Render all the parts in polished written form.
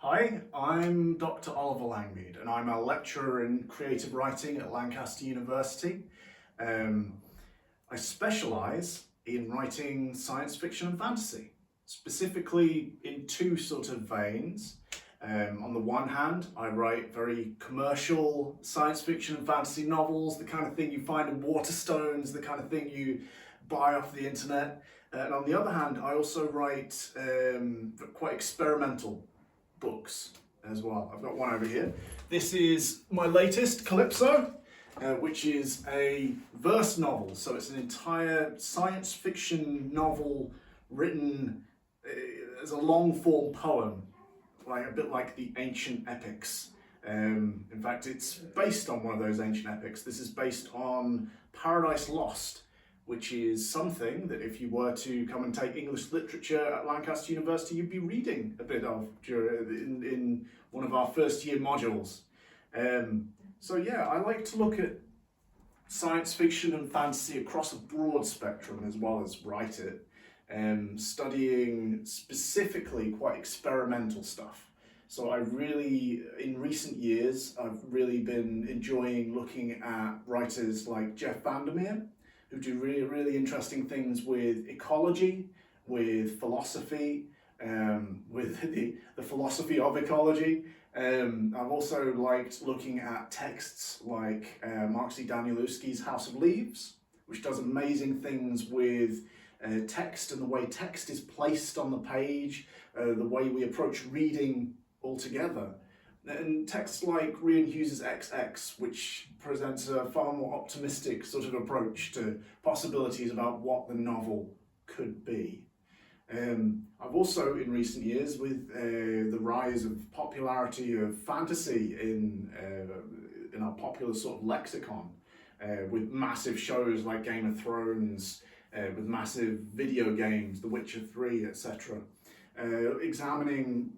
Hi, I'm Dr. Oliver Langmead and I'm a lecturer in creative writing at Lancaster University. I specialise in writing science fiction and fantasy, specifically in two sort of veins. On the one hand, I write very commercial science fiction and fantasy novels, the kind of thing you find in Waterstones, the kind of thing you buy off the internet. And on the other hand, I also write quite experimental books as well. I've got one over here. This is my latest, Calypso, which is a verse novel. So it's an entire science fiction novel written as a long form poem, like a bit like the ancient epics. In fact, it's based on one of those ancient epics. This is based on Paradise Lost, which is something that if you were to come and take English literature at Lancaster University, you'd be reading a bit of in one of our first year modules. So yeah, I like to look at science fiction and fantasy across a broad spectrum as well as write it, studying specifically quite experimental stuff. So in recent years, I've really been enjoying looking at writers like Jeff Vandermeer, who do really, really interesting things with ecology, with philosophy, with the philosophy of ecology. I've also liked looking at texts like Mark C. Danielewski's House of Leaves, which does amazing things with text and the way text is placed on the page, the way we approach reading altogether. And texts like Rian Hughes's XX, which presents a far more optimistic sort of approach to possibilities about what the novel could be. I've also, in recent years, with the rise of popularity of fantasy in our popular sort of lexicon, with massive shows like Game of Thrones, with massive video games, The Witcher 3, etc., examining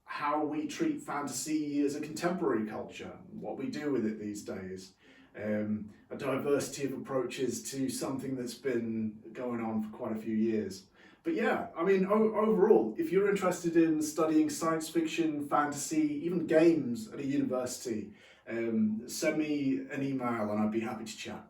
how we treat fantasy as a contemporary culture, what we do with it these days, a diversity of approaches to something that's been going on for quite a few years. But yeah, I mean, overall, if you're interested in studying science fiction, fantasy, even games at a university, send me an email and I'd be happy to chat.